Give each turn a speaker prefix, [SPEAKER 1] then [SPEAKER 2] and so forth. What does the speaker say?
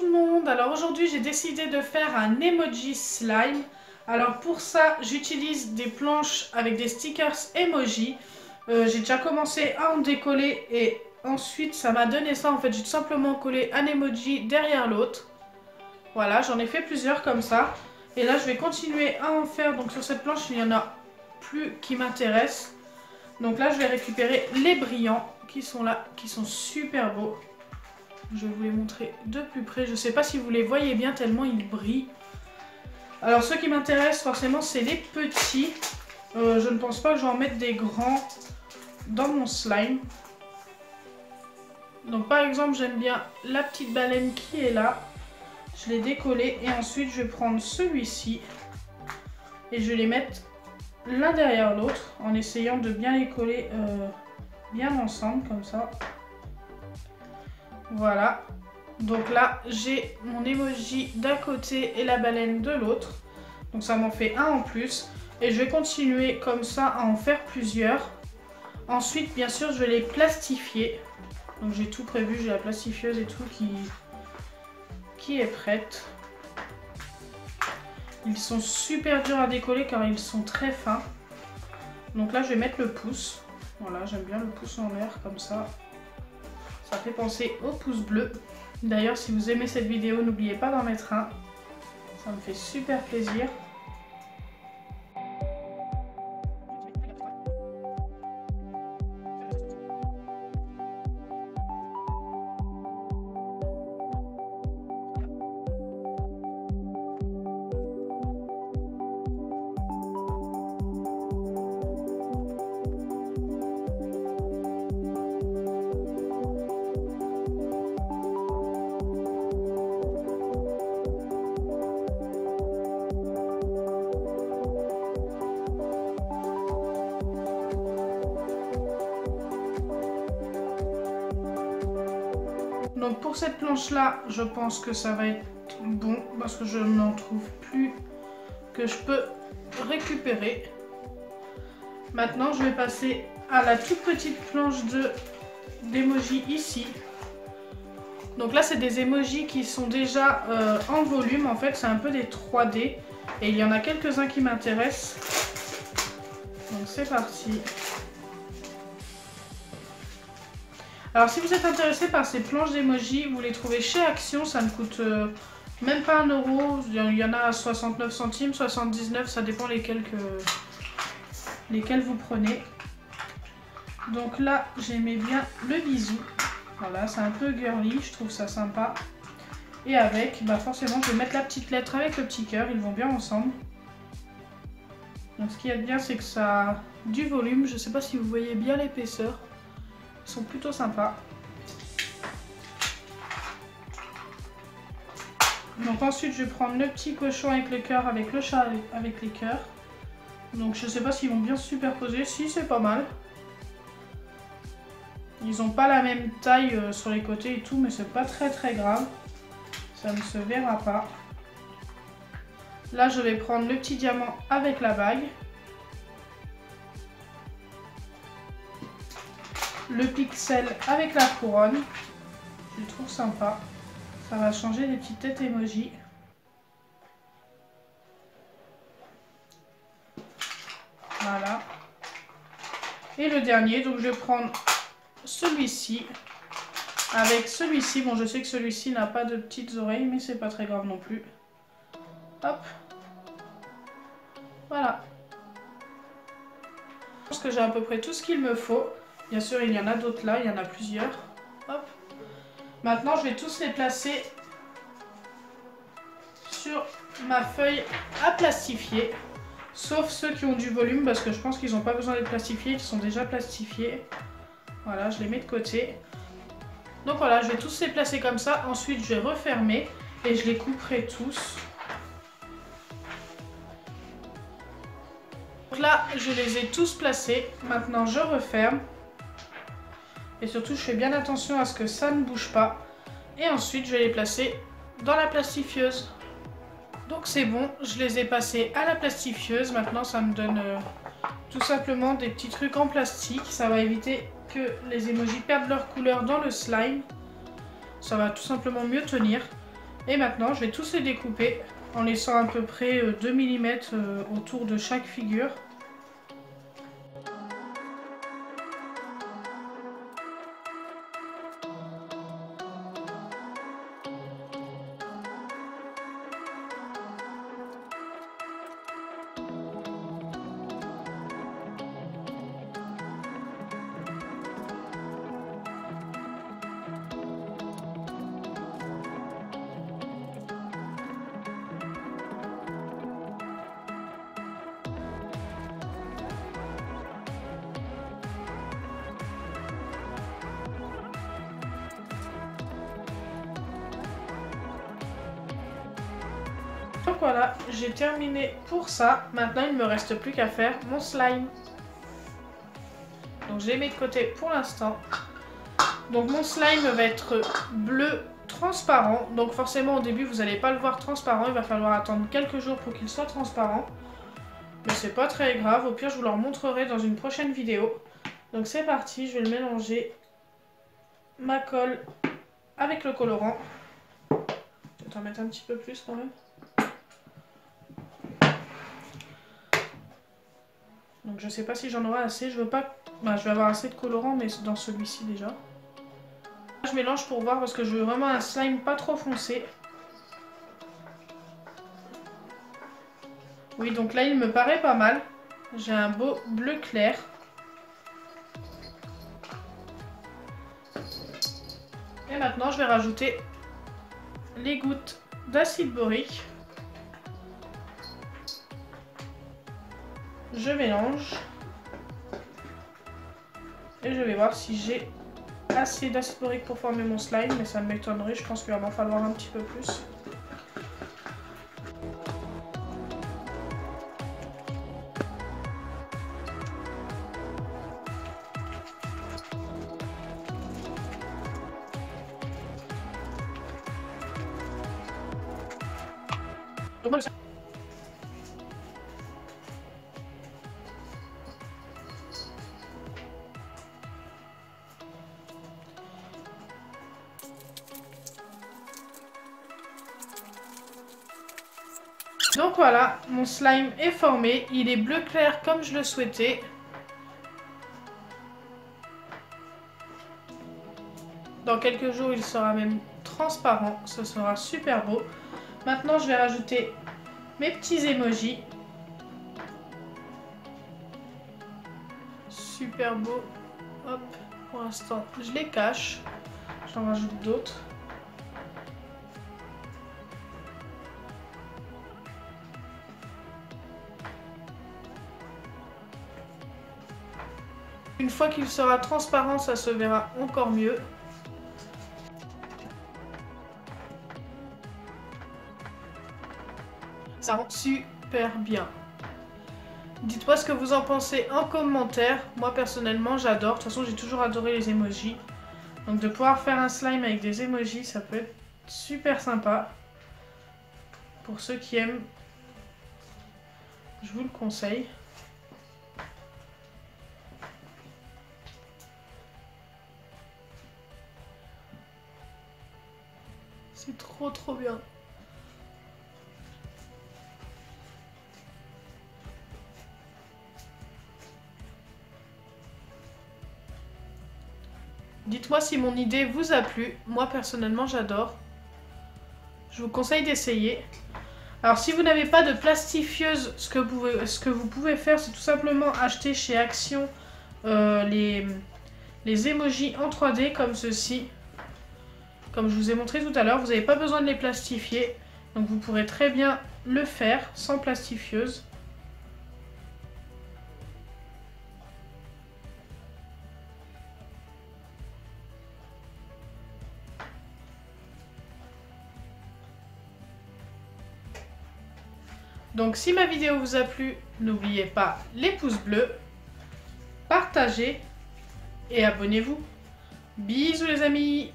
[SPEAKER 1] tout le monde. Alors aujourd'hui j'ai décidé de faire un emoji slime. Alors pour ça j'utilise des planches avec des stickers emoji. J'ai déjà commencé à en décoller et ensuite ça m'a donné ça. En fait j'ai tout simplement collé un emoji derrière l'autre. Voilà, j'en ai fait plusieurs comme ça. Et là je vais continuer à en faire. Donc sur cette planche il y en a plus qui m'intéressent. Donc là je vais récupérer les brillants qui sont là, qui sont super beaux. Je vais vous les montrer de plus près. Je ne sais pas si vous les voyez bien tellement ils brillent. Alors ceux qui m'intéressent forcément c'est les petits. Je ne pense pas que je vais en mettre des grands dans mon slime. Donc par exemple j'aime bien la petite baleine qui est là. Je l'ai décollé et ensuite je vais prendre celui-ci. Et je vais les mettre l'un derrière l'autre en essayant de bien les coller bien ensemble comme ça. Voilà, donc là j'ai mon emoji d'un côté et la baleine de l'autre. Donc ça m'en fait un en plus. Et je vais continuer comme ça à en faire plusieurs. Ensuite bien sûr je vais les plastifier. Donc j'ai tout prévu, j'ai la plastifieuse et tout qui est prête. Ils sont super durs à décoller car ils sont très fins. Donc là je vais mettre le pouce. Voilà, j'aime bien le pouce en l'air comme ça. Ça fait penser au pouce bleu. D'ailleurs, si vous aimez cette vidéo, n'oubliez pas d'en mettre un. Ça me fait super plaisir. Donc pour cette planche là, je pense que ça va être bon parce que je n'en trouve plus que je peux récupérer. Maintenant je vais passer à la toute petite planche d'emoji ici. Donc là c'est des emojis qui sont déjà en volume, en fait c'est un peu des 3D et il y en a quelques-uns qui m'intéressent. Donc c'est parti. Alors si vous êtes intéressé par ces planches d'emoji, vous les trouvez chez Action, ça ne coûte même pas 1 euro. Il y en a à 69 centimes, 79, ça dépend lesquels vous prenez. Donc là j'aimais bien le bisou. Voilà, c'est un peu girly, je trouve ça sympa. Et avec, bah forcément je vais mettre la petite lettre avec le petit cœur, ils vont bien ensemble. Donc ce qui est bien c'est que ça a du volume, je ne sais pas si vous voyez bien l'épaisseur. Ils sont plutôt sympas. Donc ensuite je vais prendre le petit cochon avec le cœur, avec le chat avec les cœurs. Donc je sais pas s'ils vont bien se superposer, si c'est pas mal. Ils n'ont pas la même taille sur les côtés et tout, mais c'est pas très grave. Ça ne se verra pas. Là je vais prendre le petit diamant avec la bague. Le pixel avec la couronne, je le trouve sympa. Ça va changer les petites têtes emoji. Voilà. Et le dernier, donc je vais prendre celui-ci. Avec celui-ci, bon je sais que celui-ci n'a pas de petites oreilles, mais c'est pas très grave non plus. Hop. Voilà. Je pense que j'ai à peu près tout ce qu'il me faut. Bien sûr, il y en a d'autres là, il y en a plusieurs. Hop. Maintenant, je vais tous les placer sur ma feuille à plastifier. Sauf ceux qui ont du volume, parce que je pense qu'ils n'ont pas besoin d'être plastifiés, ils sont déjà plastifiés. Voilà, je les mets de côté. Donc voilà, je vais tous les placer comme ça. Ensuite, je vais refermer et je les couperai tous. Donc là, je les ai tous placés. Maintenant, je referme. Et surtout, je fais bien attention à ce que ça ne bouge pas. Et ensuite, je vais les placer dans la plastifieuse. Donc c'est bon, je les ai passés à la plastifieuse. Maintenant, ça me donne tout simplement des petits trucs en plastique. Ça va éviter que les emojis perdent leur couleur dans le slime. Ça va tout simplement mieux tenir. Et maintenant, je vais tous les découper en laissant à peu près 2 mm autour de chaque figure. Donc voilà, j'ai terminé pour ça. Maintenant, il ne me reste plus qu'à faire mon slime. Donc je les mets de côté pour l'instant. Donc mon slime va être bleu transparent. Donc forcément au début vous n'allez pas le voir transparent. Il va falloir attendre quelques jours pour qu'il soit transparent. Mais c'est pas très grave. Au pire je vous le remontrerai dans une prochaine vidéo. Donc c'est parti, je vais le mélanger. Ma colle avec le colorant. Je vais t'en mettre un petit peu plus quand même. Donc je sais pas si j'en aurai assez, je veux pas... Bah, je vais avoir assez de colorant mais dans celui-ci déjà. Je mélange pour voir parce que je veux vraiment un slime pas trop foncé. Oui, donc là il me paraît pas mal. J'ai un beau bleu clair. Et maintenant je vais rajouter les gouttes d'acide borique. Je mélange. Et je vais voir si j'ai assez d'acide borique pour former mon slime. Mais ça m'étonnerait, je pense qu'il va m'en falloir un petit peu plus. Donc voilà, mon slime est formé, il est bleu clair comme je le souhaitais. Dans quelques jours, il sera même transparent, ce sera super beau. Maintenant, je vais rajouter mes petits emojis. Super beau. Hop, pour l'instant, je les cache. J'en rajoute d'autres. Une fois qu'il sera transparent, ça se verra encore mieux. Ça rend super bien. Dites-moi ce que vous en pensez en commentaire. Moi personnellement j'adore. De toute façon j'ai toujours adoré les emojis. Donc de pouvoir faire un slime avec des emojis, ça peut être super sympa. Pour ceux qui aiment, je vous le conseille. C'est trop bien. Dites-moi si mon idée vous a plu. Moi personnellement j'adore. Je vous conseille d'essayer. Alors si vous n'avez pas de plastifieuse, ce que vous pouvez faire, c'est tout simplement acheter chez Action les emojis en 3D comme ceci. Comme je vous ai montré tout à l'heure, vous n'avez pas besoin de les plastifier. Donc vous pourrez très bien le faire sans plastifieuse. Donc si ma vidéo vous a plu, n'oubliez pas les pouces bleus, partagez et abonnez-vous. Bisous les amis!